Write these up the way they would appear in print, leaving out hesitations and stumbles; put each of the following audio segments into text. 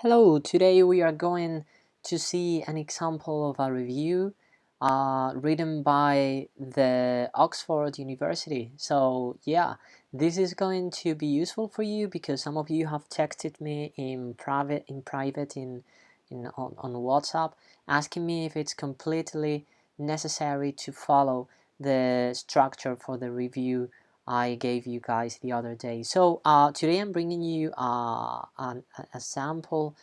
Hello, today we are going to see an example of a review written by the Oxford University. So yeah, this is going to be useful for you because some of you have texted me in private on WhatsApp asking me if it's completely necessary to follow the structure for the review I gave you guys the other day. So today I'm bringing you a sample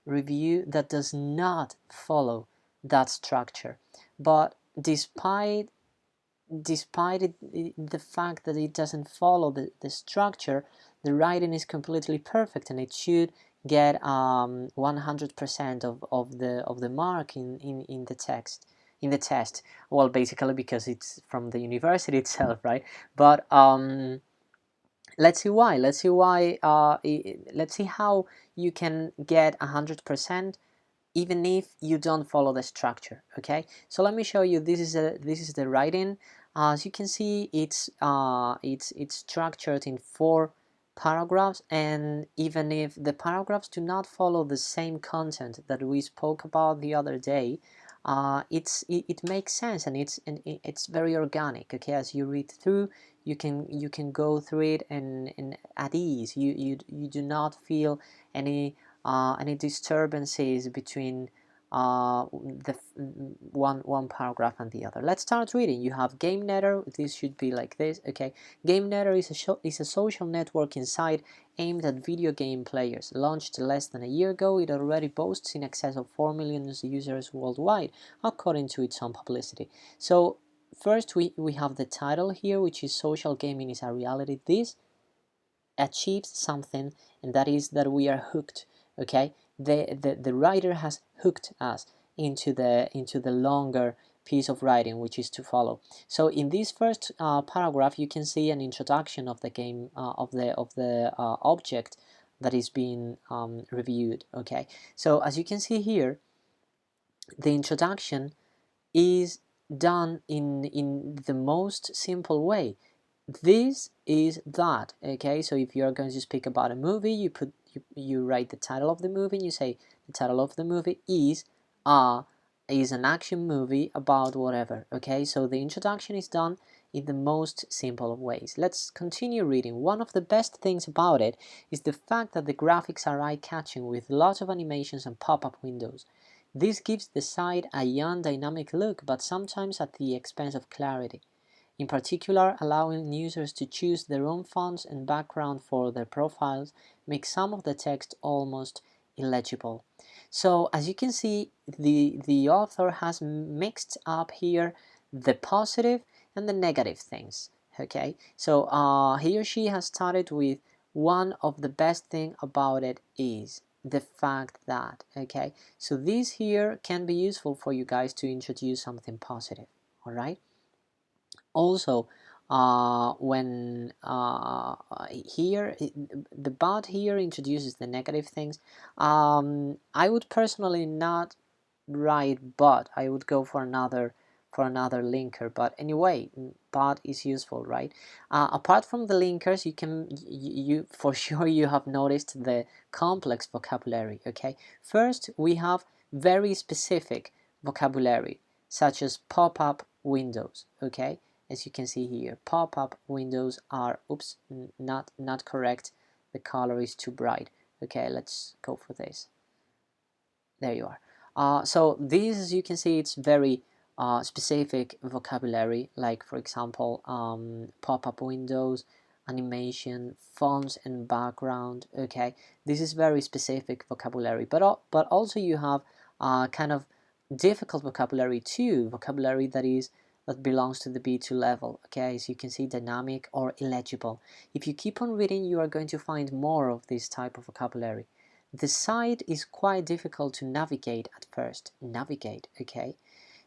review that does not follow that structure. But despite the fact that it doesn't follow the structure, the writing is completely perfect and it should get 100% of the mark in the text in the test. Well, basically because it's from the university itself, right? But let's see why. Let's see how you can get 100% even if you don't follow the structure. Okay, so let me show you. This is the writing. As you can see, it's structured in 4 paragraphs, and even if the paragraphs do not follow the same content that we spoke about the other day, it makes sense, and it's very organic. Okay, as you read through, you can go through it and at ease. You do not feel any disturbances between the one paragraph and the other. Let's start reading. You have GameNetter. This should be like this. Okay, GameNetter is a social networking site aimed at video game players. Launched less than a year ago, it already boasts in excess of 4 million users worldwide, according to its own publicity. So first we have the title here, which is Social Gaming is a Reality. This achieves something, and that is that we are hooked. Okay, the writer has hooked us into the longer piece of writing which is to follow. So in this first paragraph you can see an introduction of the game, of the object that is being reviewed. Okay, so as you can see here, the introduction is done in the most simple way. This is that. Okay, so if you're going to speak about a movie, you write the title of the movie and you say the title of the movie is an action movie about whatever. Okay, so the introduction is done in the most simple of ways. Let's continue reading. One of the best things about it is the fact that the graphics are eye-catching with lots of animations and pop-up windows. This gives the site a young, dynamic look, but sometimes at the expense of clarity. In particular, allowing users to choose their own fonts and background for their profiles makes some of the text almost illegible. So as you can see, the author has mixed up here the positive and the negative things. Okay, so he or she has started with one of the best thing about it is the fact that. Okay, so this here can be useful for you guys to introduce something positive. All right. Also, when here the but here introduces the negative things, I would personally not write but. I would go for another linker. But anyway, but is useful, right? Apart from the linkers, you for sure you have noticed the complex vocabulary. Okay, first we have very specific vocabulary such as pop-up windows. Okay, as you can see here, pop-up windows are, oops, not correct, the color is too bright. Okay, let's go for this. There you are. So this, as you can see, it's very specific vocabulary, like for example, pop-up windows, animation, fonts and background. Okay, this is very specific vocabulary, but also you have kind of difficult vocabulary too, vocabulary that belongs to the B2 level. Okay, as you can see, dynamic or illegible. If you keep on reading, you are going to find more of this type of vocabulary. The site is quite difficult to navigate at first. Navigate, okay?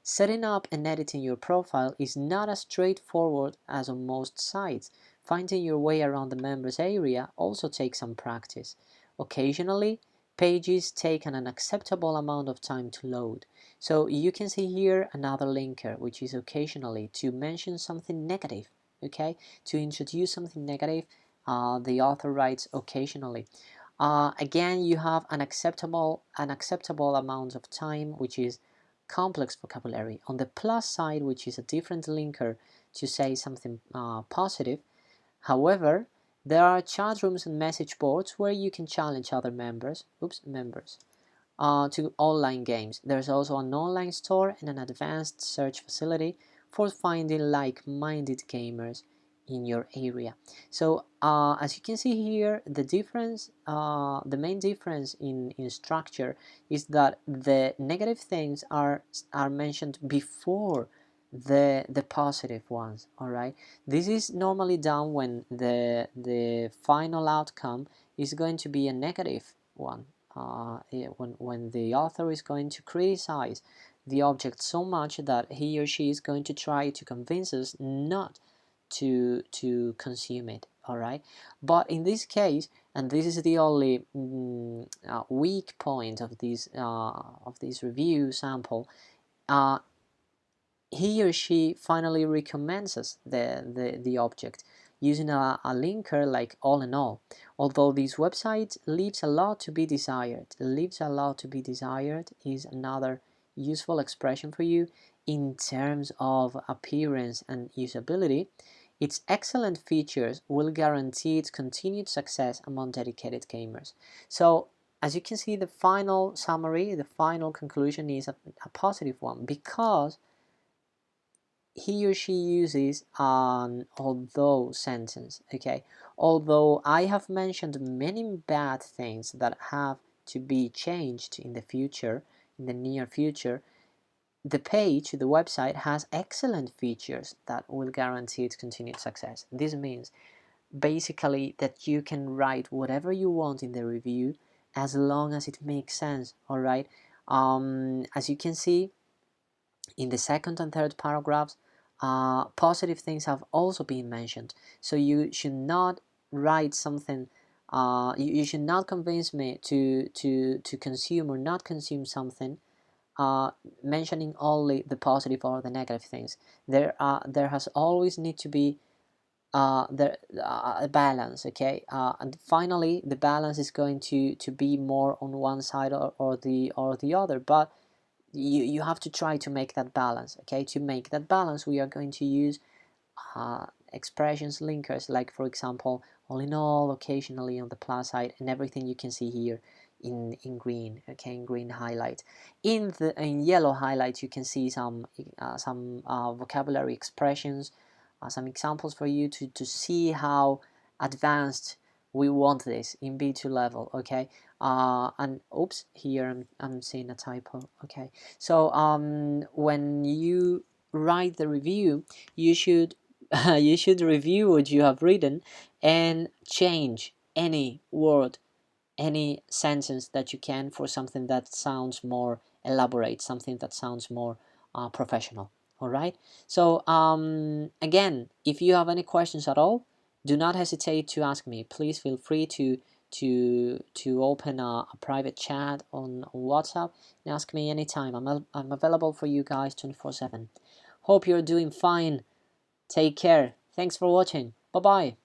Setting up and editing your profile is not as straightforward as on most sites. Finding your way around the members area also takes some practice. Occasionally, pages take an unacceptable amount of time to load. So you can see here another linker, which is occasionally, to mention something negative, okay? To introduce something negative, the author writes occasionally. Again, you have an acceptable amount of time, which is complex vocabulary. On the plus side, which is a different linker to say something positive. However, there are chat rooms and message boards where you can challenge other members, to online games. There's also an online store and an advanced search facility for finding like-minded gamers in your area. So as you can see here, the main difference in structure is that the negative things are mentioned before the positive ones. All right, this is normally done when the final outcome is going to be a negative one. When the author is going to criticize the object so much that he or she is going to try to convince us not to consume it. All right, but in this case, and this is the only weak point of this review sample, he or she finally recommends us the object using a linker like all in all. Although this website leaves a lot to be desired, is another useful expression for you in terms of appearance and usability. Its excellent features will guarantee its continued success among dedicated gamers. So as you can see, the final summary, the final conclusion is a positive one, because he or she uses an although sentence. Okay, although I have mentioned many bad things that have to be changed in the future, in the near future, the page, the website, has excellent features that will guarantee its continued success. This means basically that you can write whatever you want in the review as long as it makes sense. All right, as you can see in the second and third paragraphs, positive things have also been mentioned. So you should not write something, you should not convince me to consume or not consume something mentioning only the positive or the negative things. There has always need to be a balance. Okay, and finally the balance is going to be more on one side or the other, but you have to try to make that balance. Okay, to make that balance, we are going to use expressions linkers, like for example all in all, occasionally on the plus side, and everything you can see here in green. Okay, in green highlight. In yellow highlights you can see some vocabulary expressions, some examples for you to see how advanced we want this in B2 level. Okay, and oops, here I'm seeing a typo. Okay, so when you write the review, you should you should review what you have written and change any word, any sentence that you can for something that sounds more elaborate, something that sounds more professional. All right, so again, if you have any questions at all, do not hesitate to ask me. Please feel free to open a private chat on WhatsApp and ask me anytime. I'm available for you guys 24/7. Hope you're doing fine. Take care. Thanks for watching. Bye bye.